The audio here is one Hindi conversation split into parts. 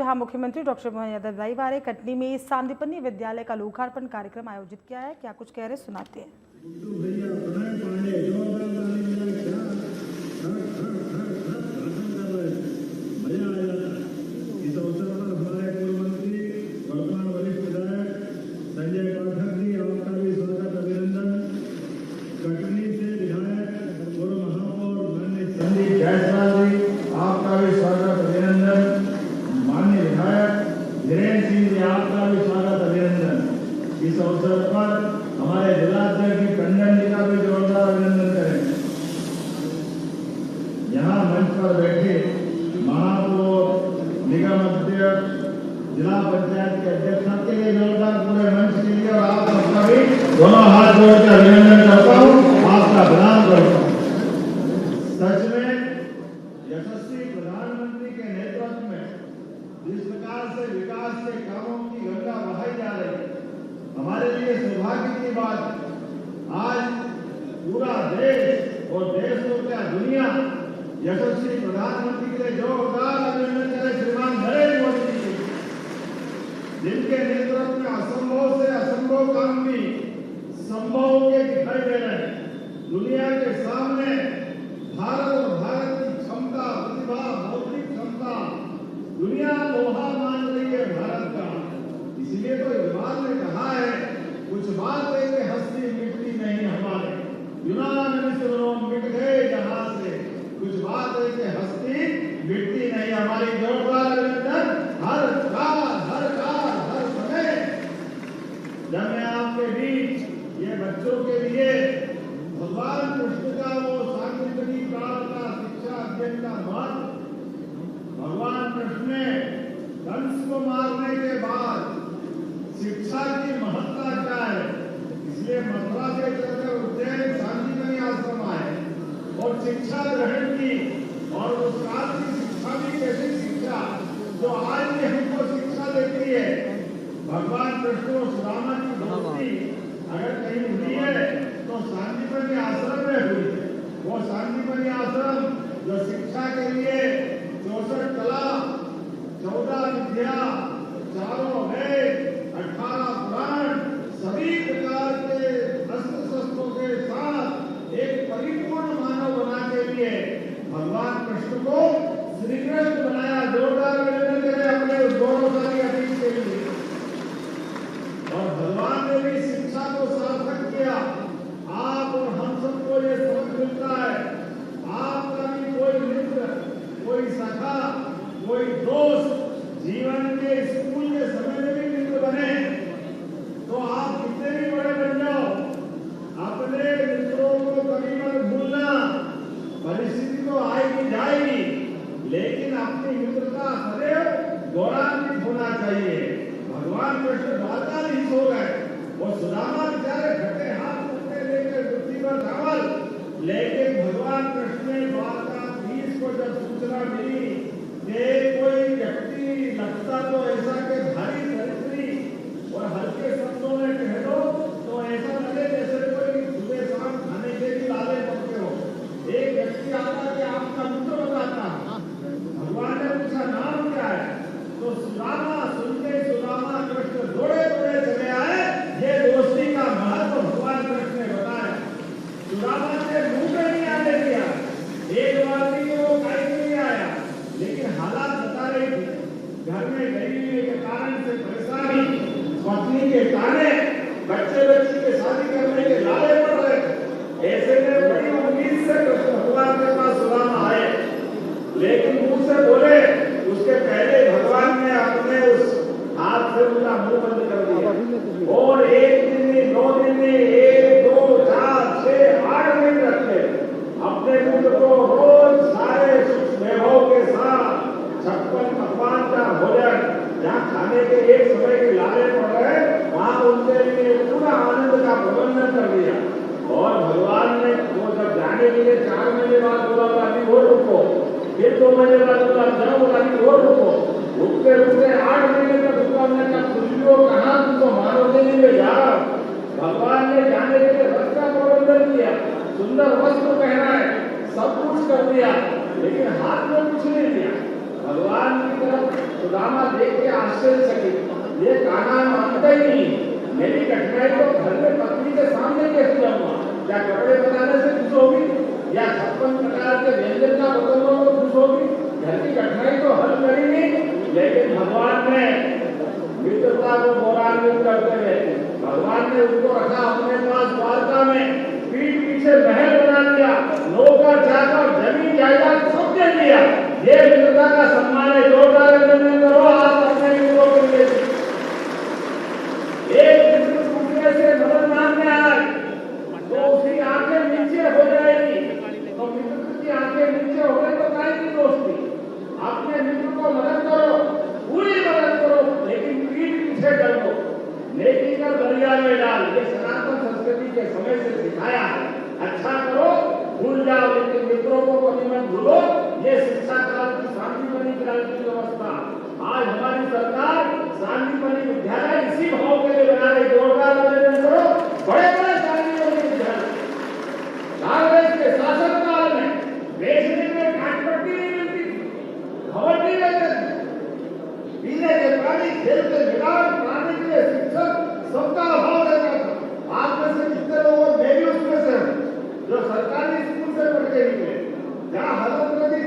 जहां मुख्यमंत्री डॉक्टर मोहन यादव रविवार कटनी में सांदीपनि विद्यालय का लोकार्पण कार्यक्रम आयोजित किया है। क्या कुछ कह रहे सुनाते हैं। आपका भी स्वागत अभिनंदन। माननीय विधायक धीरेन्द्र सिंह जी, आपका भी स्वागत अभिनंदन। इस अवसर पर हमारे जिलाध्यक्ष टंडन जी का भी जोरदार अभिनंदन करें। यहाँ मंच पर बैठे महापौर, निगम अध्यक्ष, जिला पंचायत के अध्यक्ष, सबके लिए जोरदार पूरे मंच के लिए और आप सबका भी दोनों हाथ जोड़कर अभिनंदन करता हूँ, आपका प्रणाम करता हूँ। सच में यशस्वी प्रधानमंत्री के नेतृत्व में जिस प्रकार से विकास के कामों की गंगा बहाई जा रही है, हमारे लिए सौभाग्य की बात है। आज पूरा देश और देश को क्या दुनिया यशस्वी प्रधानमंत्री के लिए जोरदार अभिनंदन करे श्रीमान नरेंद्र मोदी जी, जिनके नेतृत्व में असंभव से असंभव काम भी संभव के दिखाई दे रहे हैं। दुनिया के सामने भारत और भारत की क्षमता, प्रतिभा, बौद्धिक क्षमता दुनिया लोहा मान रही है भारत का। इसलिए तो इकबाल ने कहा है, कुछ बात है कि हस्ती मिटती नहीं हमारे, मिट गए जहां से, कुछ बात है कि हस्ती मिटती नहीं हमारी। जोरदार अभिनंदन हर समय। जब मैं आपके बीच ये बच्चों के लिए भगवान कृष्ण का वो सांदीपनि काल का शिक्षा अध्ययन का महत्व, भगवान कृष्ण ने कंस को मारने के बाद शिक्षा की महत्ता क्या है, इसलिए मथुरा से चलकर उज्जैन सांदीपनि आश्रम आए और शिक्षा ग्रहण की। और उस काल की शिक्षा भी कैसी शिक्षा जो आज भी हमको शिक्षा देती है। भगवान कृष्ण और सुदामा की दोस्ती अगर कहीं हुई है तो सांदीपनि आश्रम में हुई है। वो सांदीपनि आश्रम जो शिक्षा के लिए 64 कला, 14 विद्या, 4 वेद, 18 पुराण, सभी प्रकार के अस्त्र शस्त्रों के साथ एक परिपूर्ण मानव बना के लिए भगवान कृष्ण को श्री कृष्ण बनाया। जोरदार अभिनंदन करें अपने उस गौरवशाली अतीत के लिए। और भगवान ने भी शिक्षा को सार्थक किया। आप और हम सबको ये समझ मिलता है, आपका भी कोई मित्र, कोई सखा, कोई दोस्त जीवन के स्कूल के समय में भी मित्र बने तो आप कितने भी बड़े बन जाओ, अपने मित्रों को कभी मत भूलना। परिस्थिति तो आएगी जाएगी, लेकिन अपनी मित्रता सदैव गौरवान्वित होना चाहिए। भगवान कृष्ण द्वारकाधीश हो गए, वो सुदामा बेचारे घटे हाथ उठे लेकर पृथ्वी पर धावल, लेकिन भगवान कृष्ण ने द्वारकाधीश को जब सूचना मिली कि कोई व्यक्ति लगता तो ऐसा के भारी दरिद्री और हल्के शब्दों में कह दो तो ऐसा लगे जैसे कोई सुबह शाम खाने के लिए लाले पड़ते हो। एक व्यक्ति आता कि आपका मित्र बताता, भगवान ने पूछा नाम क्या है, तो सुदामा सुनते सुदामा कृष्ण दौड़े दौड़े चले आए। ये दोस्ती का महत्व भगवान कृष्ण ने बताया। सुदामा ने मुंह में नहीं आने दिया, एक बार भी वो कहीं नहीं आया, लेकिन हालात बता रही थी घर में गरीबी के कारण से परेशानी, पत्नी के ताने, बच्चे की शादी करने के लाले पड़ रहे थे। ऐसे में बड़ी उम्मीद से कृष्ण भगवान के पास सुदामा आए, लेकिन मुंह से बोले उसके पहले भगवान ने अपने उस हाथ से उनका मुंह बंद कर दिया। और 1 दिन नहीं, 2 दिन नहीं, 1, 2, 4, 6, 8 दिन रखे अपने मुंह को रोज सारे सुख वैभव के साथ 56 पकवान का भोजन, जहाँ खाने के एक समय के लाले पड़ रहे, वहाँ उनके लिए पूरा आनंद का प्रबंधन कर दिया। और भगवान ने वो जब जाने के लिए 4 महीने बाद बोला अभी और रुको, फिर 2 महीने बाद बोला जाओ, अभी और रुको, रुकते रुकते 8 महीने तक रुका। हमने कहा खुशियों कहाँ, तुम तो मानोगे नहीं ले जा। भगवान ने जाने के लिए रथ का प्रबंधन किया, सुंदर वस्त्र पहनाए, सब कुछ कर दिया, लेकिन हाथ में कुछ नहीं दिया। भगवान की तरफ सुदामा देख के आश्चर्यचकित, ये कान्हा मानता ही नहीं, मेरी कठिनाई तो घर में पत्नी के सामने कैसे जाऊंगा? क्या कपड़े बनाने से खुश होगी या 56 प्रकार के व्यंजन का बतौर को खुश होगी? घर की कठिनाई तो हल करेंगे, लेकिन भगवान ने मित्रता को गौरवान्वित करते हुए भगवान ने उनको रखा अपने पास द्वारका में, पीठ पीछे महल बना दिया, नौकर चाकर जमीन जायदाद सब दे दिया। ये मित्रता का सम्मान है। जोरदार अभिनंदन करो आप अपने मित्रों के लिए। एक मित्र दूसरे से मदद मांगने आए तो उसकी आंखें नीचे हो जाएगी, तो मित्र की आंखें नीचे हो गई तो काय की दोस्ती? अपने मित्र को मदद करो, पूरी मदद करो, लेकिन पीठ पीछे कर दो, नेकी कर दरिया में डाल। ये सनातन संस्कृति के समय से सिखाया है। अच्छा करो, भूल जाओ, लेकिन मित्रों को कभी मत भूलो। ये शिक्षा काल की शांतिपनी क्रांति व्यवस्था आज हमारी सरकार शांतिपनी विद्यालय इसी भाव के लिए बना रही। जोरदार अभिनंदन करो। बड़े बड़े शांतिपनी विद्यालय कांग्रेस के शासन काल में बेचने में काटपट्टी नहीं मिलती, खबर नहीं लेते, पीने के पानी, खेल के मैदान, पढ़ाने के लिए शिक्षक, सबका अभाव रहता था। आज में से कितने लोगों मैं भी उसमें से हूँ जो सरकारी स्कूल से पढ़ के निकले, जहाँ हालत लगी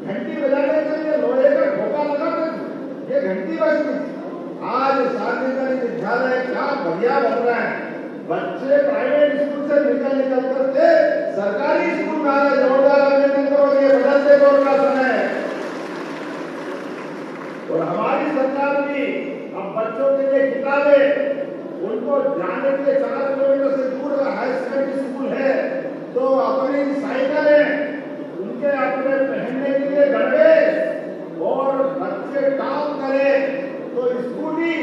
घंटी बजाने के लिए लोहे का ठोका लगा था, ये घंटी बजती। आज शांतिपनी विद्यालय क्या बढ़िया बन रहा है। बच्चे प्राइवेट स्कूल से निकल करके सरकारी स्कूल में आ रहे। जोरदार अभिनंदन करो। ये बदलते दौर का समय है और हमारी सरकार भी अब बच्चों के लिए किताबें, उनको जाने के लिए 4 किलोमीटर से दूर हाई सेकेंडरी स्कूल है तो अपनी साइकिलें, उनके अपने पहनने के लिए गणवेश, और बच्चे काम करें तो स्कूटी,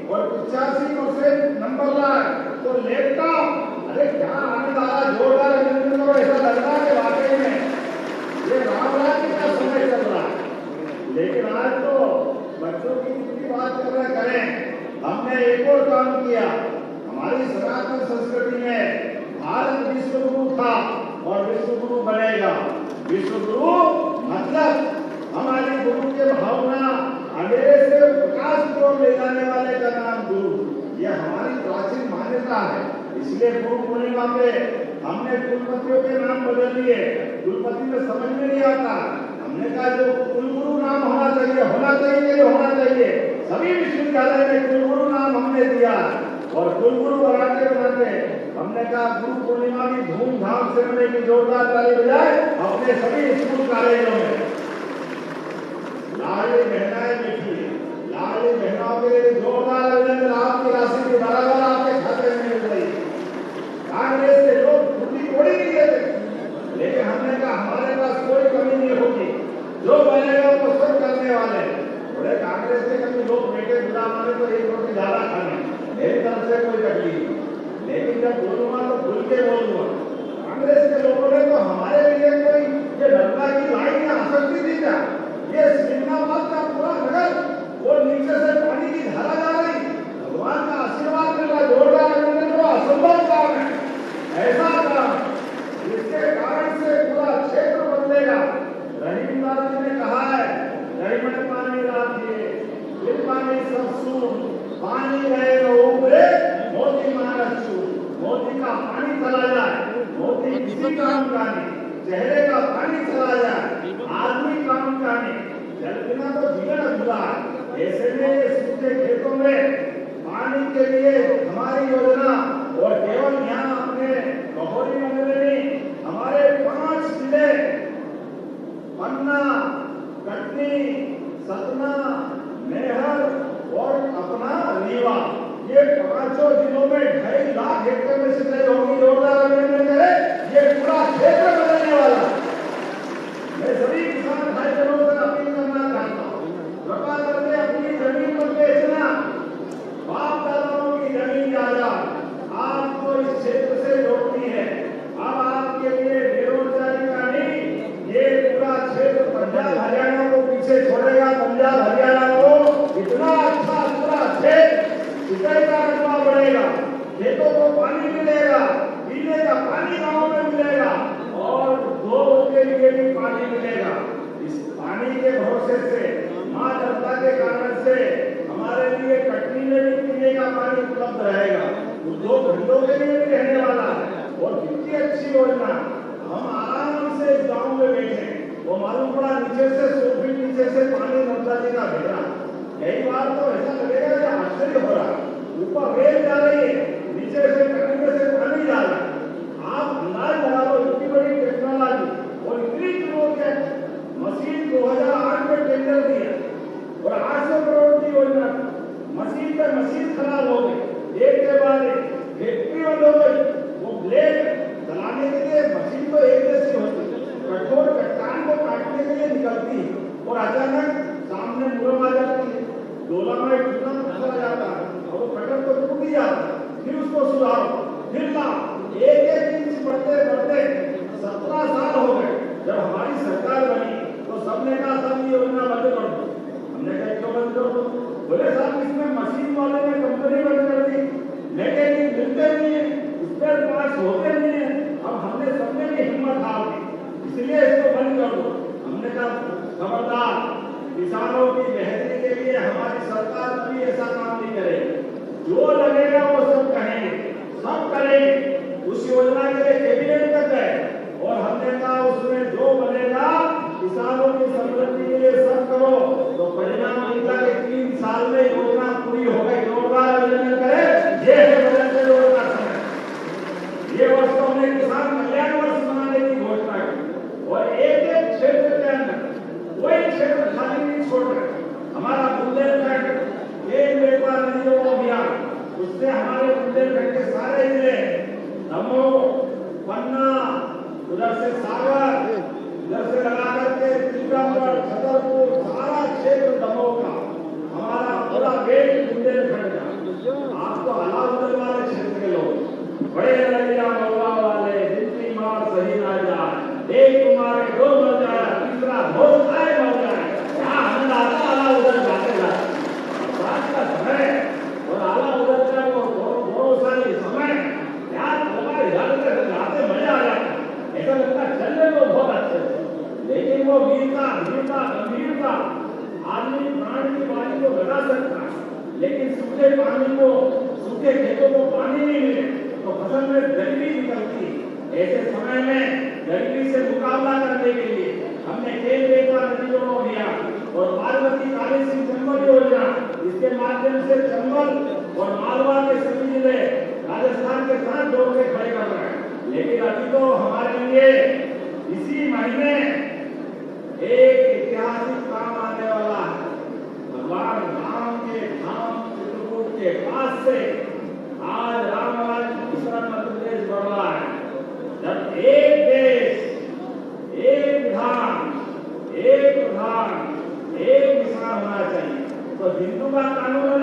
और 85% नंबर लाए तो लैपटॉप। अरे क्या आनंद आ रहा। जोरदार अभिनंदन करो। ऐसा लग रहा है वाकई में ये राम राज्य का समय चल रहा है। लेकिन आज तो बच्चों की जितनी बात कर रहे करें, हमने एक और काम किया। हमारी सनातन संस्कृति में भारत विश्व गुरु था और विश्व गुरु बनेगा। विश्व गुरु मतलब हमारी गुरु के भावना अंधेरे से प्रकाश की ओर ले जाने वाले का नाम गुरु। यह हमारी प्राचीन मान्यता है। इसलिए गुरु पूर्णिमा पे हमने कुलपतियों के नाम बदल दिए। कुलपति में समझ में नहीं आता, हमने कहा जो कुलगुरु नाम होना चाहिए। सभी विश्वविद्यालय में कुलगुरु नाम हमने दिया और कुलगुरु बनाते हमने कहा गुरु पूर्णिमा की धूमधाम से मनेगी। जोरदार ताली बजाए अपने सभी स्कूल कॉलेजों में। लाडली बहनाएं बैठी है, लाडली बहनों के लिए जोरदार अभिनंदन। आपकी राशि की बराबर आपके खाते में मिल रही है। कांग्रेस के लोग छुट्टी थोड़ी नहीं देते, लेकिन हमने कहा हमारे पास कोई कमी नहीं होगी, जो बनेगा वो सब करने वाले। बोले कांग्रेस के कभी लोग बेटे बुला माने तो एक रोटी ज्यादा खाने, मेरी तरफ से कोई तकलीफ, लेकिन जब बोलूंगा तो खुल के बोलूंगा। कांग्रेस के लोगों ने तो हमारे लिए कोई ये डंडा की लाइन या आसक्ति दी क्या? ये सिंगाबाद का पूरा नगर वो नीचे से पानी की धारा जा रही, भगवान का आशीर्वाद मिल रहा। जोरदार अभिनंदन करो। असंभव काम है ऐसा काम, इसके कारण से पूरा क्षेत्र बदलेगा। रहीमदास जी ने कहा है, रही में पानी राखिए फिर पानी सब सून, पानी रहे तो उबरे मोती मानस छू। मोती का पानी चला जाए, मोती किसी काम का नहीं, चेहरे का पानी चला जाए, आदमी काम का नहीं, जल बिना तो जीवन अधूरा है। ऐसे में सूखे खेतों में पानी के लिए हमारी योजना, और केवल यहाँ अपने बहोरी मंदिर में हमारे 5 जिले पन्ना, कटनी, सतना, मेहर और अपना रीवा, ये 5 जिलों में 2.5 लाख हेक्टेयर में सिंचाई होगी। जोरदार अभिनंदन करें। ये पूरा क्षेत्र बदलने वाला। मैं सभी किसान भाई बहनों से अपील करना चाहता हूँ, कृपा करके अपनी जमीन पर बेचना। बाप दादाओं की जमीन जायदाद आपको इस क्षेत्र से जोड़ती है। अब आपके लिए बेरोजगारी का नहीं, ये पूरा क्षेत्र पंजाब हरियाणा को पीछे छोड़ेगा। पंजाब हरियाणा को इतना अच्छा पूरा क्षेत्र सिंचाई का रकबा बढ़ेगा, खेतों को पानी मिलेगा, पीने का उपलब्ध रहेगा, वो 2 घंटों के लिए भी रहने वाला है। और कितनी अच्छी योजना, हम आराम से इस गाँव में बैठे, वो मालूम पड़ा नीचे से 100 फीट नीचे से पानी नर्मदा जी का बह रहा। कई बार तो ऐसा लगेगा कि आश्चर्य हो रहा, ऊपर रेल जा रही है, नीचे से टैंक से पानी जा रहा है। आप अंदाज लगा लो, इतनी बड़ी टेक्नोलॉजी और इतनी चुनौतियां। मशीन 2008 में टेंडर दिया और 800 करोड़ की योजना, मशीन पे मशीन खराब हो गई, एक के बाद एक फैक्ट्री बंद हो गई। वो ब्लेड चलाने के लिए मशीन तो एक जैसी होती, कठोर चट्टान को काटने के लिए निकलती और अचानक सामने मुरम आ जाती है, डोलामाइट कितना पत्थर आ जाता है और वो कटर तो टूट ही जाता है। फिर उसको सुधारो, फिर लाओ, एक इंच बढ़ते बढ़ते 17 साल हो गए। जब हमारी सरकार बनी तो सबने कहा सब ये योजना बंद कर दो। हमने कहा क्यों बंद कर दो? बोले साहब इसमें मशीन वाले ने कंपनी बंद कर दी, मैकेनिक मिलते नहीं है, स्पेयर पार्ट्स होते नहीं है। अब हमने सबने की हिम्मत हार दी, इसलिए इसको बंद कर दो। हमने कहा खबरदार, किसानों की बेहतरी के लिए हमारी सरकार कभी ऐसा काम नहीं करेगी। जो लगेगा वो सब कहेंगे, सब करेंगे। उस योजना के लिए कैबिनेट तक गए और हमने कहा उसमें जो बनेगा किसानों की समृद्धि के लिए सब करो। तो परिणाम निकला कि 3 साल में योजना पूरी हो गई। जोरदार अभिनंदन करें, ये है बजट से योजना समय। ये वर्ष तो हमने किसान कल्याण वर्ष मनाने की घोषणा की और एक क्षेत्र के अंदर कोई क्षेत्र खाली नहीं छोड़ रहे। हमारा बुंदेलखंड केन बेतवा नदियों अभियान, उससे हमारे बुंदेलखंड के सारे जिले, दमोह, पन्ना, उधर से सागर, इधर से लगा करके टीकमगढ़, छतरपुर, सारा क्षेत्र दमोह का, हमारा पूरा बेल्ट बुंदेलखंड का। आपको अलाउद्दीन वाले क्षेत्र के लोग बड़े लड़िया मौला वाले, जिनकी मार सही ना जाए, एक तुम्हारे 2 मर जाए, तीसरा बहुत आए मर जाए। यहाँ हमें आला उधर जाते जाते रात का समय और आला उधर का वो गौरवशाली समय, यार हमारे जाते मजा आ जाता, ऐसा लगता चलने को बहुत अच्छे से। लेकिन वो वीरता गंभीरता, आदमी प्राण की वाणी को लगा सकता है, लेकिन सूखे पानी को, सूखे खेतों को पानी नहीं मिले तो फसल में गरीबी निकलती है। ऐसे समय में गरीबी से मुकाबला करने के लिए हमने केन बेतवा नदियों अभियान और पार्वती काली सिंह चंबल योजना, इसके माध्यम से चंबल और मालवा के सभी जिले राजस्थान के साथ जोड़ के खड़े कर रहे हैं। लेकिन अभी तो हमारे लिए इसी महीने एक ऐतिहासिक काम आने वाला है। भगवान राम के धाम चित्रकूट के पास से आज रामराज दूसरा मध्य प्रदेश बढ़ रहा है। जब एक देश, एक विधान, एक प्रधान, एक किसान होना चाहिए तो हिंदू का कानून